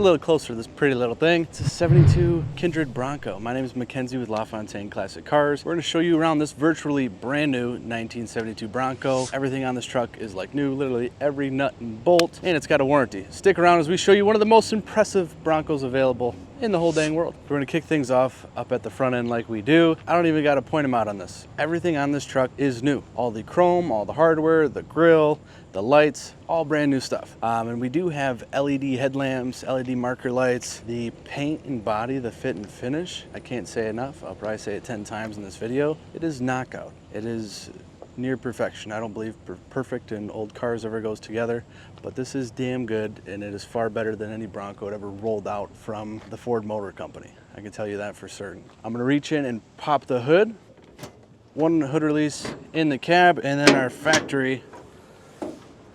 little closer to this pretty little thing. It's a 72 Kindred Bronco. My name is Mackenzie with Lafontaine Classic Cars. We're gonna show you around this virtually brand new 1972 Bronco. Everything on this truck is like new, literally every nut and bolt, and it's got a warranty. Stick around as we show you one of the most impressive Broncos available in the whole dang world. We're gonna kick things off up at the front end like we do. I don't even gotta point them out on this. Everything on this truck is new. All the chrome, all the hardware, the grille, the lights, all brand new stuff. And we do have LED headlamps, LED marker lights, the paint and body, the fit and finish. I can't say enough. I'll probably say it 10 times in this video. It is knockout. It is near perfection. I don't believe perfect and old cars ever goes together, but this is damn good, and it is far better than any Bronco that ever rolled out from the Ford Motor Company. I can tell you that for certain. I'm gonna reach in and pop the hood. One hood release in the cab, and then our factory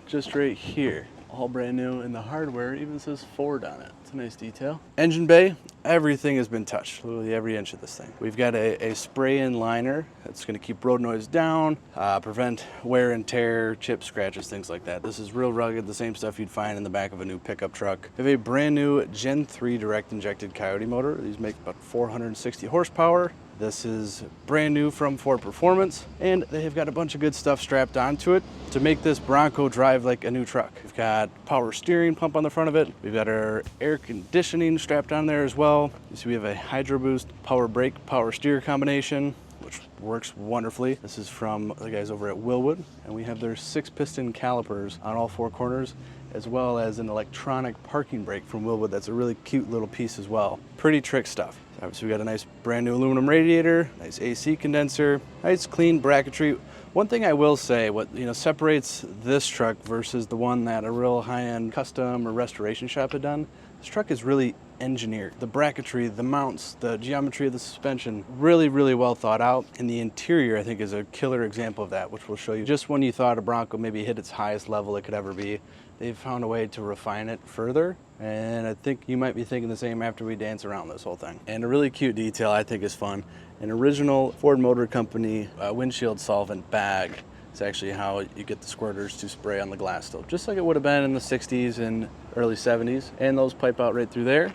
just right here. All brand new, and the hardware even says Ford on it. It's a nice detail. Engine bay, everything has been touched, literally every inch of this thing. We've got a spray-in liner that's gonna keep road noise down, prevent wear and tear, chips, scratches, things like that. This is real rugged, the same stuff you'd find in the back of a new pickup truck. We have a brand new Gen 3 direct injected Coyote motor. These make about 460 horsepower. This is brand new from Ford Performance, and they have got a bunch of good stuff strapped onto it to make this Bronco drive like a new truck. We've got power steering pump on the front of it. We've got our air conditioning strapped on there as well. You see we have a Hydro Boost power brake, power steer combination, which works wonderfully. This is from the guys over at Willwood, and we have their 6-piston calipers on all 4 corners, as well as an electronic parking brake from Willwood. That's a really cute little piece as well. Pretty trick stuff. Obviously we got a nice brand new aluminum radiator, nice AC condenser, nice clean bracketry. One thing I will say, what separates this truck versus the one that a real high-end custom or restoration shop had done, this truck is really engineered. The bracketry, the mounts, the geometry of the suspension, really, really well thought out. And the interior, I think, is a killer example of that, which we'll show you. Just when you thought a Bronco maybe hit its highest level it could ever be, they've found a way to refine it further. And I think you might be thinking the same after we dance around this whole thing. And a really cute detail I think is fun. An original Ford Motor Company windshield solvent bag. It's actually how you get the squirters to spray on the glass still, just like it would have been in the 60s and early 70s. And those pipe out right through there.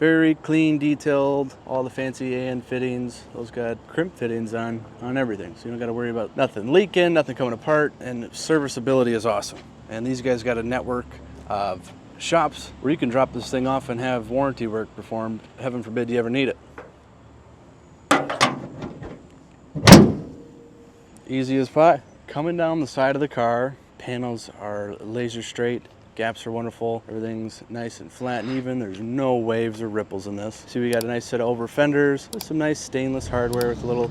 Very clean, detailed, all the fancy AN fittings. Those got crimp fittings on everything, so you don't got to worry about nothing leaking, nothing coming apart, and serviceability is awesome. And these guys got a network of shops where you can drop this thing off and have warranty work performed. Heaven forbid you ever need it. Easy as pie. Coming down the side of the car, panels are laser straight. Gaps are wonderful. Everything's nice and flat and even. There's no waves or ripples in this. See, we got a nice set of over fenders with some nice stainless hardware with little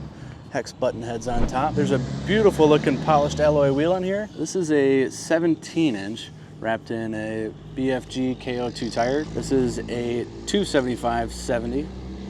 hex button heads on top. There's a beautiful looking polished alloy wheel on here. This is a 17-inch wrapped in a BFG KO2 tire. This is a 275/70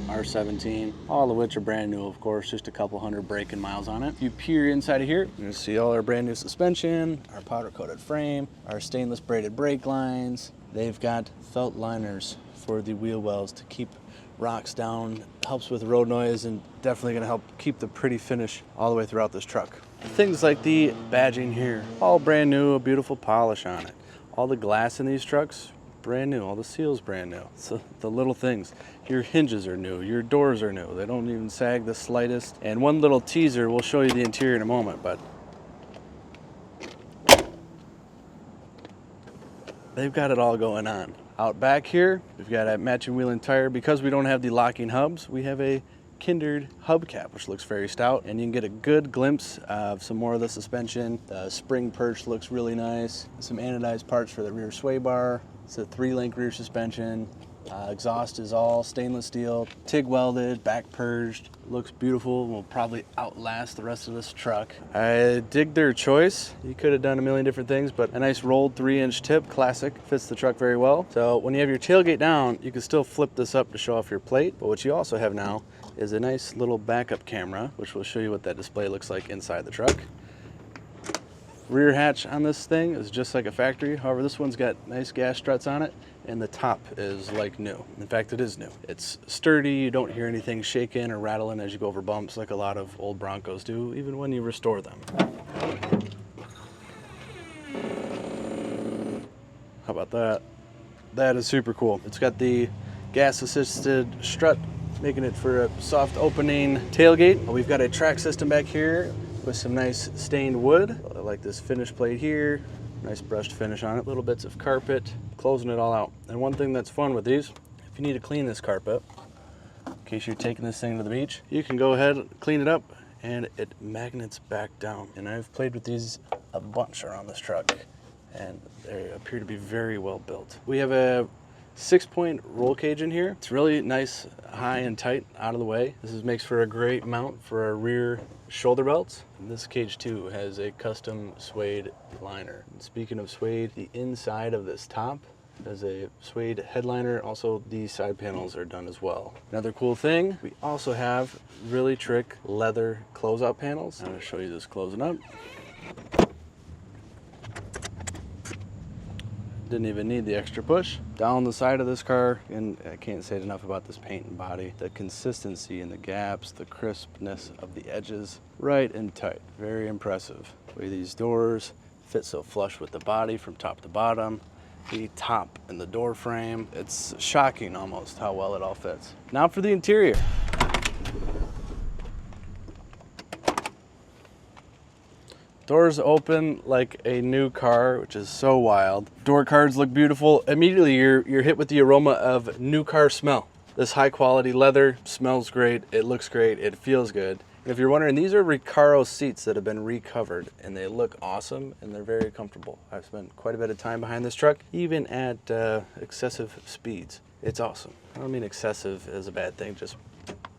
R17, all of which are brand new, of course, just a couple hundred braking miles on it. If you peer inside of here, you're gonna see all our brand new suspension, our powder coated frame, our stainless braided brake lines. They've got felt liners for the wheel wells to keep rocks down, helps with road noise, and definitely gonna help keep the pretty finish all the way throughout this truck. Things like the badging here, all brand new, a beautiful polish on it. All the glass in these trucks, brand new, all the seals brand new. So the little things, your hinges are new, your doors are new. They don't even sag the slightest. And one little teaser, we'll show you the interior in a moment, but they've got it all going on. Out back here, we've got a matching wheel and tire. Because we don't have the locking hubs, we have a Kindred hubcap, which looks very stout, and you can get a good glimpse of some more of the suspension. The spring perch looks really nice. Some anodized parts for the rear sway bar. It's a 3-link rear suspension. Exhaust is all stainless steel, TIG welded, back purged. Looks beautiful, will probably outlast the rest of this truck. I dig their choice. You could have done a million different things, but a nice rolled 3-inch tip, classic, fits the truck very well. So when you have your tailgate down, you can still flip this up to show off your plate, but what you also have now is a nice little backup camera, which will show you what that display looks like inside the truck. Rear hatch on this thing is just like a factory. However, this one's got nice gas struts on it, and the top is like new. In fact, it is new. It's sturdy. You don't hear anything shaking or rattling as you go over bumps like a lot of old Broncos do, even when you restore them. How about that? That is super cool. It's got the gas assisted strut, making it for a soft opening tailgate. We've got a track system back here with some nice stained wood. I like this finish plate here. Nice brushed finish on it. Little bits of carpet, closing it all out. And one thing that's fun with these, if you need to clean this carpet, in case you're taking this thing to the beach, you can go ahead, clean it up, and it magnets back down. And I've played with these a bunch around this truck, and they appear to be very well built. We have a 6-point roll cage in here. It's really nice, high and tight, out of the way. This makes for a great mount for our rear shoulder belts. And this cage too has a custom suede liner. And speaking of suede, the inside of this top has a suede headliner. Also, these side panels are done as well. Another cool thing, we also have really trick leather closeout panels. I'm gonna show you this closing up. Didn't even need the extra push. Down the side of this car, and I can't say it enough about this paint and body. The consistency in the gaps, the crispness of the edges, right and tight. Very impressive. The way these doors fit so flush with the body from top to bottom. The top and the door frame. It's shocking almost how well it all fits. Now for the interior. Doors open like a new car, which is so wild. Door cards look beautiful. Immediately you're hit with the aroma of new car smell. This high quality leather smells great, it looks great, it feels good. And if you're wondering, these are Recaro seats that have been recovered, and they look awesome and they're very comfortable. I've spent quite a bit of time behind this truck, even at excessive speeds. It's awesome. I don't mean excessive as a bad thing, just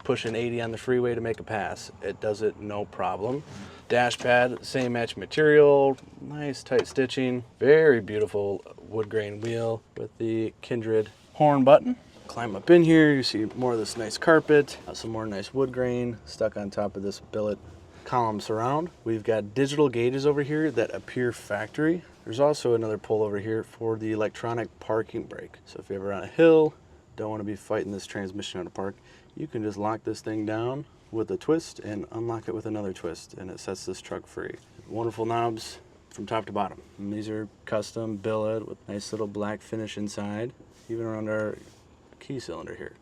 pushing 80 on the freeway to make a pass. It does it no problem. Dash pad, same match material, nice tight stitching, very beautiful wood grain wheel with the Kindred horn button. Climb up in here, you see more of this nice carpet, some more nice wood grain stuck on top of this billet column surround. We've got digital gauges over here that appear factory. There's also another pull over here for the electronic parking brake. So if you're ever on a hill, don't want to be fighting this transmission out of park, you can just lock this thing down with a twist and unlock it with another twist, and it sets this truck free. Wonderful knobs from top to bottom. And these are custom billet with nice little black finish inside, even around our key cylinder here.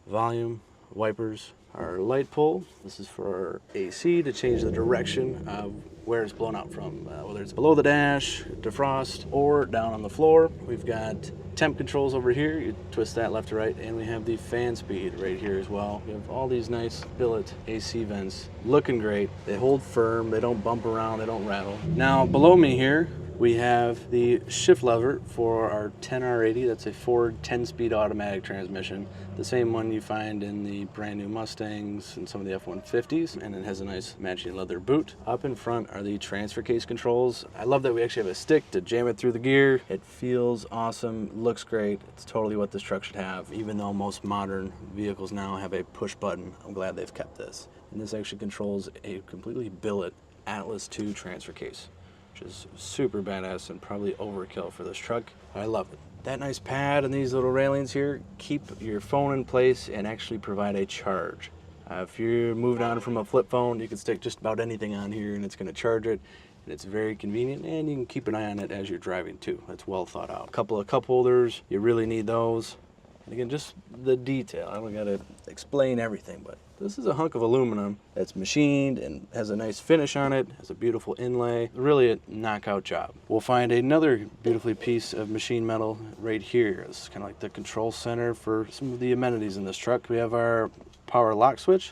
Volume, wipers, our light pole. This is for our AC to change the direction of where it's blown out from, whether it's below the dash, defrost, or down on the floor. We've got temp controls over here. You twist that left to right, and we have the fan speed right here as well. We have all these nice billet AC vents, looking great. They hold firm, they don't bump around, they don't rattle. Now below me here, we have the shift lever for our 10R80. That's a Ford 10-speed automatic transmission. The same one you find in the brand new Mustangs and some of the F-150s. And it has a nice matching leather boot. Up in front are the transfer case controls. I love that we actually have a stick to jam it through the gear. It feels awesome, looks great. It's totally what this truck should have. Even though most modern vehicles now have a push button, I'm glad they've kept this. And this actually controls a completely billet Atlas II transfer case, which is super badass and probably overkill for this truck. I love it. That nice pad and these little railings here keep your phone in place and actually provide a charge. If you're moved on from a flip phone, you can stick just about anything on here and it's going to charge it. And it's very convenient, and you can keep an eye on it as you're driving too. That's well thought out. A couple of cup holders, you really need those. And again, just the detail. I don't got to explain everything, but this is a hunk of aluminum that's machined and has a nice finish on it, has a beautiful inlay. Really a knockout job. We'll find another beautifully piece of machine metal right here. This is kind of like the control center for some of the amenities in this truck. We have our power lock switch.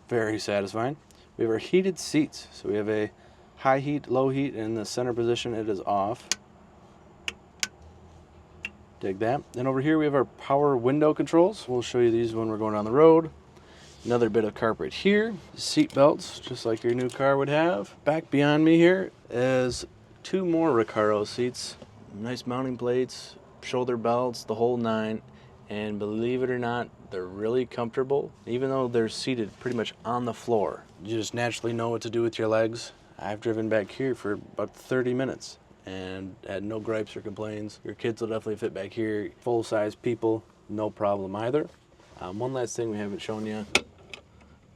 Very satisfying. We have our heated seats. So we have a high heat, low heat, and in the center position it is off. Dig that. Then over here we have our power window controls. We'll show you these when we're going down the road. Another bit of carpet here. Seat belts, just like your new car would have. Back beyond me here is two more Recaro seats. Nice mounting plates, shoulder belts, the whole nine. And believe it or not, they're really comfortable. Even though they're seated pretty much on the floor, you just naturally know what to do with your legs. I've driven back here for about 30 minutes. And had no gripes or complaints. Your kids will definitely fit back here. Full-size people, no problem either. One last thing we haven't shown you,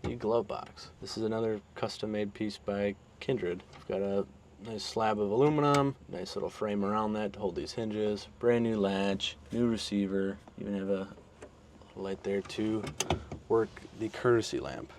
the glove box. This is another custom-made piece by Kindred. We've got a Nice slab of aluminum, nice little frame around that to hold these hinges. Brand new latch, new receiver. Even have a light there to work the courtesy lamp.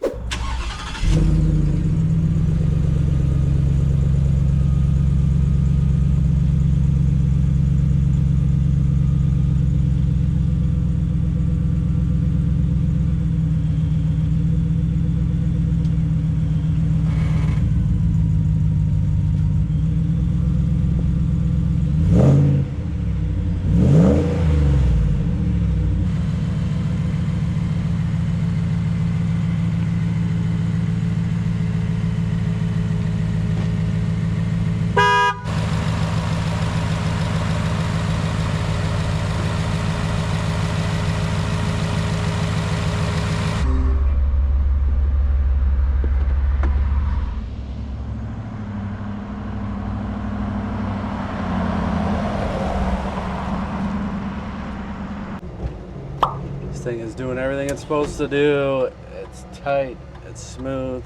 Thing is doing everything it's supposed to do. It's tight, it's smooth.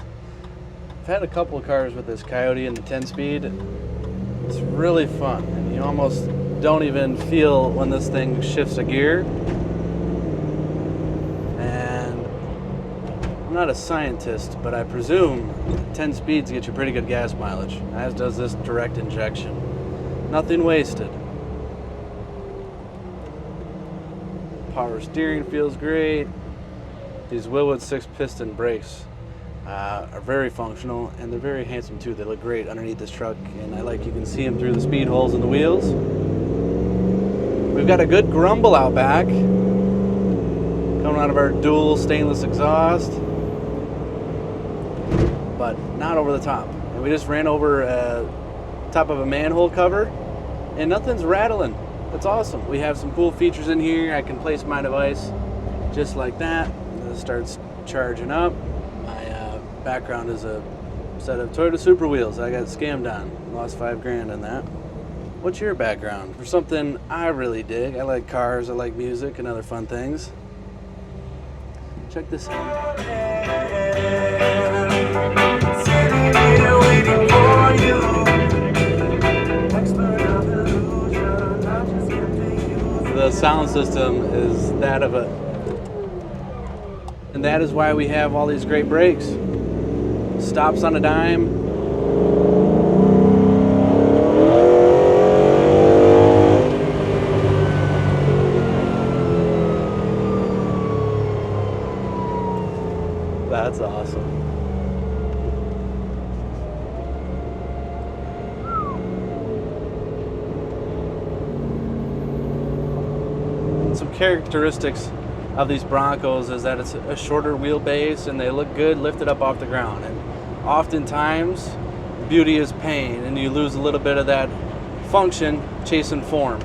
I've had a couple of cars with this Coyote and the 10-speed. It's really fun, and you almost don't even feel when this thing shifts a gear. And I'm not a scientist, but I presume 10 speeds get you pretty good gas mileage, as does this direct injection. Nothing wasted. Power steering feels great. These Wilwood 6-piston brakes are very functional, and they're very handsome too. They look great underneath this truck, and you can see them through the speed holes in the wheels. We've got a good grumble out back, coming out of our dual stainless exhaust, but not over the top. And we just ran over top of a manhole cover, and nothing's rattling. That's awesome. We have some cool features in here. I can place my device just like that. It starts charging up. My background is a set of Toyota Super wheels I got scammed on. Lost $5 grand on that. What's your background? For something I really dig. I like cars, I like music, and other fun things. Check this out. Sitting here waiting for you. The sound system is that of a, and that is why we have all these great brakes. Stops on a dime. That's awesome. Some characteristics of these Broncos is that it's a shorter wheelbase and they look good lifted up off the ground. And oftentimes, beauty is pain, and you lose a little bit of that function chasing form.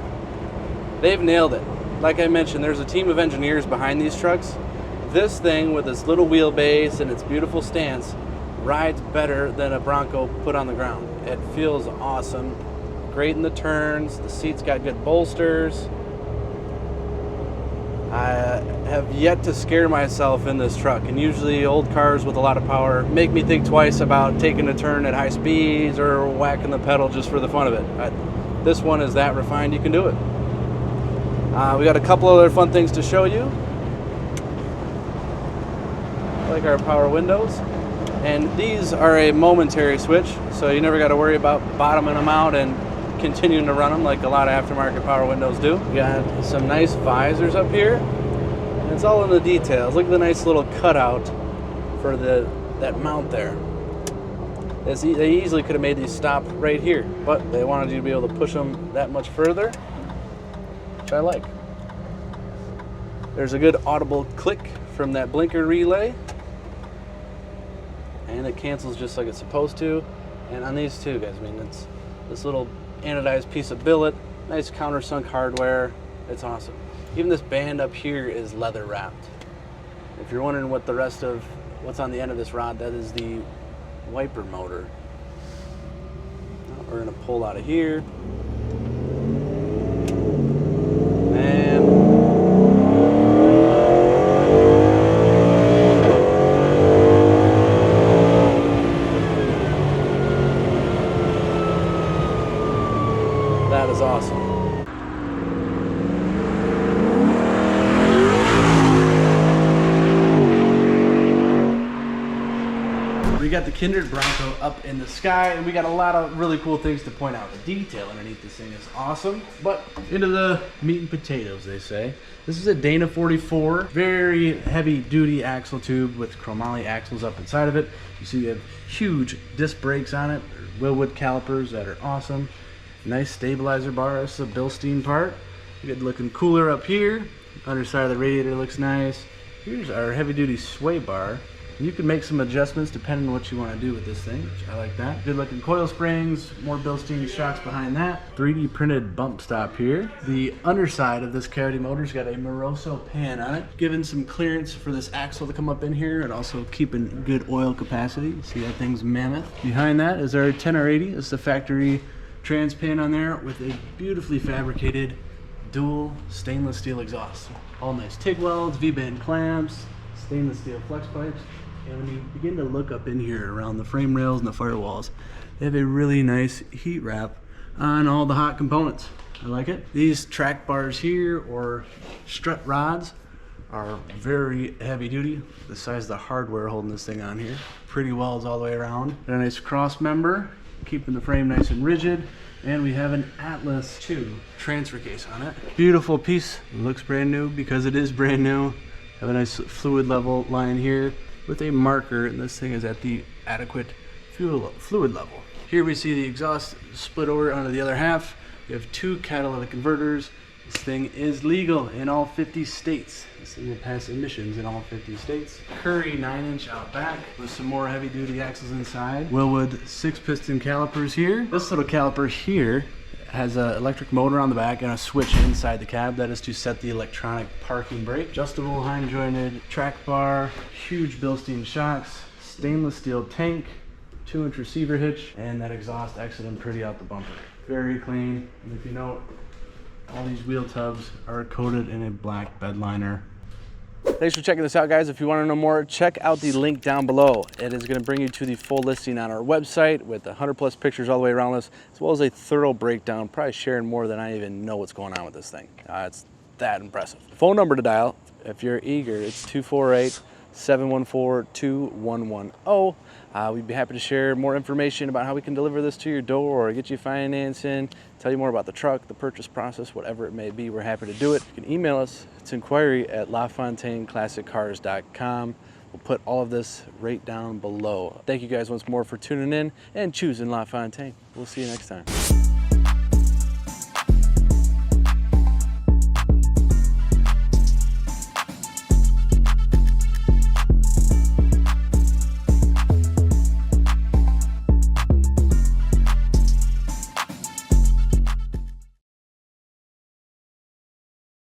They've nailed it. Like I mentioned, there's a team of engineers behind these trucks. This thing with its little wheelbase and its beautiful stance rides better than a Bronco put on the ground. It feels awesome. Great in the turns. The seat's got good bolsters. I have yet to scare myself in this truck, and usually old cars with a lot of power make me think twice about taking a turn at high speeds or whacking the pedal just for the fun of it. This one is that refined you can do it. We got a couple other fun things to show you, like our power windows, and these are a momentary switch, so you never got to worry about bottoming them out and continuing to run them like a lot of aftermarket power windows do. We got some nice visors up here, and it's all in the details. Look at the nice little cutout for that mount there. They easily could have made these stop right here, but they wanted you to be able to push them that much further, which I like. There's a good audible click from that blinker relay, and it cancels just like it's supposed to. And on these too, guys, I mean, it's this little anodized piece of billet, nice countersunk hardware. It's awesome. Even this band up here is leather wrapped. If you're wondering what the rest of what's on the end of this rod, that is the wiper motor. We're gonna pull out of here. And That is awesome. We got the Kindred Bronco up in the sky, and we got a lot of really cool things to point out. The detail underneath this thing is awesome. But into the meat and potatoes, they say. This is a Dana 44, very heavy duty axle tube with chromoly axles up inside of it. You see we have huge disc brakes on it, Wilwood calipers that are awesome. Nice stabilizer bar. This is a Bilstein part. Good looking cooler up here. Underside of the radiator looks nice. Here's our heavy duty sway bar. You can make some adjustments depending on what you want to do with this thing, which I like that. Good looking coil springs, more Bilstein shocks behind that. 3D printed bump stop here. The underside of this Coyote motor's got a Moroso pan on it, giving some clearance for this axle to come up in here and also keeping good oil capacity. See that thing's mammoth. Behind that is our 10R80. This is the factory trans pan on there with a beautifully fabricated dual stainless steel exhaust. All nice TIG welds, V-band clamps, stainless steel flex pipes. And when you begin to look up in here around the frame rails and the firewalls, they have a really nice heat wrap on all the hot components. I like it. These track bars here, or strut rods, are very heavy duty. The size of the hardware holding this thing on here. Pretty welds all the way around. Got a nice cross member, keeping the frame nice and rigid. And we have an Atlas 2 transfer case on it. Beautiful piece. Looks brand new because it is brand new. Have a nice fluid level line here with a marker, and this thing is at the adequate fluid level. Here we see the exhaust split over onto the other half. We have 2 catalytic converters. This thing is legal in all 50 states. This thing will pass emissions in all 50 states. Curry 9-inch out back with some more heavy duty axles inside. Wilwood 6-piston calipers here. This little caliper here has an electric motor on the back and a switch inside the cab. That is to set the electronic parking brake. Adjustable hind jointed track bar, huge Bilstein shocks, stainless steel tank, 2-inch receiver hitch, and that exhaust exiting pretty out the bumper. Very clean. And if you note, all these wheel tubs are coated in a black bed liner. Thanks for checking this out, guys. If you want to know more, check out the link down below. It is going to bring you to the full listing on our website with 100+ pictures all the way around this, as well as a thorough breakdown, probably sharing more than I even know what's going on with this thing. It's that impressive. Phone number to dial, if you're eager, it's 248-714-2110. We'd be happy to share more information about how we can deliver this to your door or get you financing, tell you more about the truck, the purchase process, whatever it may be. We're happy to do it. You can email us. It's inquiry@lafontaineClassicCars.com. We'll put all of this right down below. Thank you guys once more for tuning in and choosing LaFontaine. We'll see you next time.